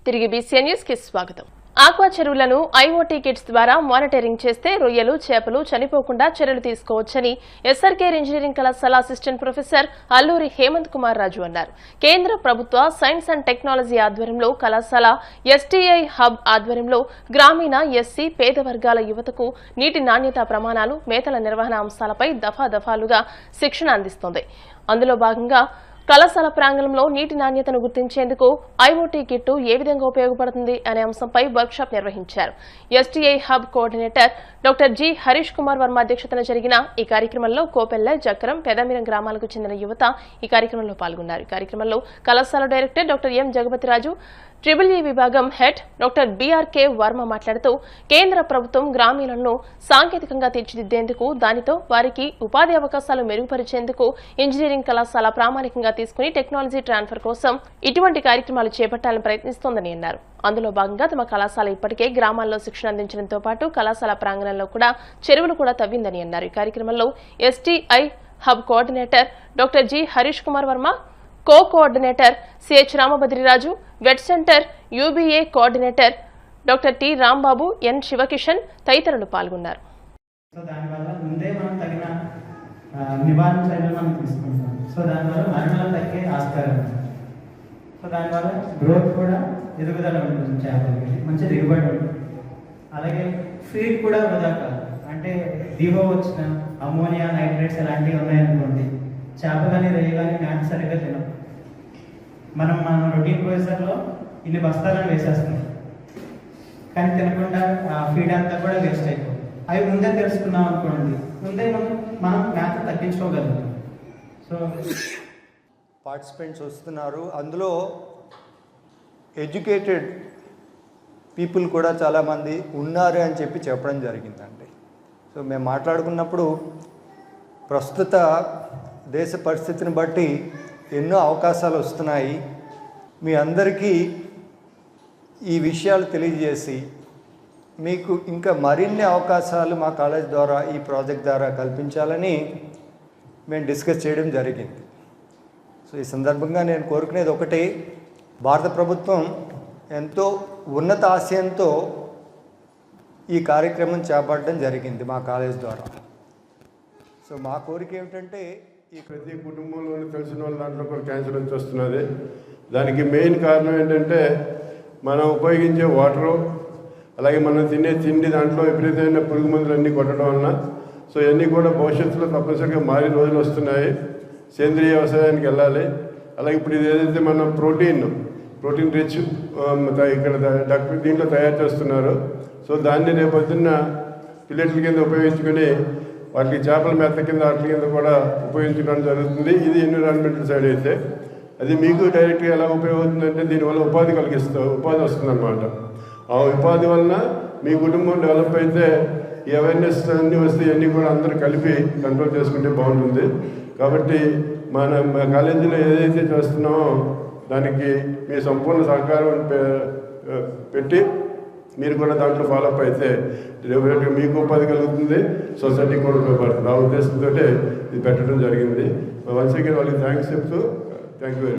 తిరిగి BCN news కి స్వాగతం. ఆక్వా చెరువులను ఐఓటీ కిట్స్ ద్వారా మానిటరింగ్ చేస్తే రొయ్యలు, చేపలు చనిపోకుండా చర్యలు తీసుకోవచ్చని ఎస్ఆర్కే ఇంజనీరింగ్ కళాశాల అసిస్టెంట్ ప్రొఫెసర్ అల్లూరి హేమంత్ కుమార్ రాజు అన్నారు. కేంద్ర ప్రభుత్వ సైన్స్ అండ్ టెక్నాలజీ ఆధ్వర్యంలో కళాశాల ఎస్టీఐ హబ్ ఆధ్వర్యంలో గ్రామీణ, ఎస్సీ, పేద వర్గాల యువతకు నీటి నాణ్యత ప్రమాణాలు, మేతల నిర్వహణ అంశాలపై దఫాదఫాలుగా శిక్షణ అందిస్తోంది. అందులో భాగంగా కళాశాల ప్రాంగణంలో నీటి నాణ్యతను గుర్తించేందుకు ఐఓటీ కిట్టు ఏ విధంగా ఉపయోగపడుతుంది అనే అంశంపై వర్క్షాప్ నిర్వహించారు. STI hub coordinator doctor G Harish Kumar Varma అధ్యక్షతన జరిగిన ఈ కార్యక్రమంలో కోపెల్ల, జక్కరం, పెదమిరం గ్రామాలకు చెందిన యువత ఈ కార్యక్రమంలో పాల్గొన్నారు. ఈ కార్యక్రమంలో కళాశాల director doctor M Jagapathi Raju, triple E విభాగం హెడ్ డాక్టర్ బీఆర్కే వర్మ మాట్లాడుతూ కేంద్ర ప్రభుత్వం గ్రామీణులను సాంకేతికంగా తీర్చిదిద్దేందుకు, దానితో వారికి ఉపాధి అవకాశాలు మెరుగుపరిచేందుకు ఇంజనీరింగ్ కళాశాల ప్రామాణికంగా తీసుకుని టెక్నాలజీ ట్రాన్స్ఫర్ కోసం ఇటువంటి కార్యక్రమాలు చేపట్టాలని ప్రయత్నిస్తోందని అన్నారు. అందులో భాగంగా తమ కళాశాల ఇప్పటికే గ్రామాల్లో శిక్షణ అందించడంతో పాటు కళాశాల ప్రాంగణంలో కూడా చెరువులు కూడా తవ్విందని అన్నారు. ఈ కార్యక్రమంలో STI hub coordinator doctor G Harish Kumar Varma, coordinator CH Ramabhadriraju, vet centre UBA coordinator doctor T Rambabu, N Shivakishan తదితరులు పాల్గొన్నారు. ఎదుగుదల ఉంటుంది, చేపలకి మంచి దిగుబడి ఉంటుంది. అలాగే ఫీడ్ కూడా వృధా కాదు. అంటే దిగువ వచ్చిన అమోనియా, నైట్రేట్స్ ఇలాంటివి ఉన్నాయనుకోండి, చేప కానీ రొయ్య కానీ మ్యాట్ సరిగ్గా తినం. మన రొటీన్ ప్రొసెసర్లో ఇన్ని బస్తాలను వేసేస్తున్నాం, కానీ తినకుండా ఆ ఫీడ్ అంతా కూడా వేస్ట్ అయిపోతుంది. అవి ముందే తెలుసుకున్నాం అనుకోండి, ముందే మనం మ్యాథ్ తగ్గించుకోగలుగుతాం. సో పార్టిసిపెంట్స్ వస్తున్నారు, అందులో ఎడ్యుకేటెడ్ పీపుల్ కూడా చాలామంది ఉన్నారు అని చెప్పి చెప్పడం జరిగిందండి. సో మేము మాట్లాడుకున్నప్పుడు ప్రస్తుత దేశ పరిస్థితిని బట్టి ఎన్నో అవకాశాలు వస్తున్నాయి. మీ అందరికీ ఈ విషయాలు తెలియజేసి మీకు ఇంకా మరిన్ని అవకాశాలు మా కాలేజ్ ద్వారా, ఈ ప్రాజెక్ట్ ద్వారా కల్పించాలని మేము డిస్కస్ చేయడం జరిగింది. సో ఈ సందర్భంగా నేను కోరుకునేది ఒకటి, భారత ప్రభుత్వం ఎంతో ఉన్నత ఆశయంతో ఈ కార్యక్రమం చేపట్టడం జరిగింది మా కాలేజ్ ద్వారా. సో మా కోరిక ఏమిటంటే, ఈ ప్రతి కుటుంబంలోని తెలిసిన వాళ్ళ దాంట్లో కూడా క్యాన్సర్ వచ్చి వస్తున్నది. దానికి మెయిన్ కారణం ఏంటంటే మనం ఉపయోగించే వాటరు, అలాగే మనం తినే తిండి, దాంట్లో విపరీతమైన పురుగు మందులు అన్నీ కొట్టడం వలన. సో ఇవన్నీ కూడా భవిష్యత్తులో తప్పనిసరిగా మారే రోజులు వస్తున్నాయి. సేంద్రియ వ్యవసాయానికి వెళ్ళాలి. అలాగే ఇప్పుడు ఇది ఏదైతే మనం ప్రోటీన్ రిచ్ ఇక్కడ దీంట్లో తయారు చేస్తున్నారు. సో దాన్ని రేపొద్దున్న పిల్లెట్ల కింద ఉపయోగించుకొని వాటికి చేపల మెత్త కింద వాటి కింద కూడా ఉపయోగించడం జరుగుతుంది. ఇది ఎన్విరాన్మెంటల్ సైడ్ అయితే. అది మీకు డైరెక్ట్గా ఎలా ఉపయోగపడుతుందంటే దీనివల్ల ఉపాధి వస్తుందన్నమాట. ఆ ఉపాధి వలన మీ కుటుంబం డెవలప్ అయితే ఈ అవేర్నెస్ అన్నీ వస్తే ఇవన్నీ కూడా అందరూ కలిపి కంట్రోల్ చేసుకుంటే బాగుంటుంది. కాబట్టి మన కాలేజీలో ఏదైతే చేస్తున్నామో దానికి మీ సంపూర్ణ సహకారం పెట్టి మీరు కూడా దాంట్లో ఫాలోఅప్ అయితే మీకు ఉపాధి కలుగుతుంది, సొసైటీకి కూడా ఉపయోగపడుతుంది. ఆ ఉద్దేశంతో ఇది పెట్టడం జరిగింది. వన్స్ అగైన్ వాళ్ళకి థ్యాంక్స్ చెప్తూ థ్యాంక్ యూ.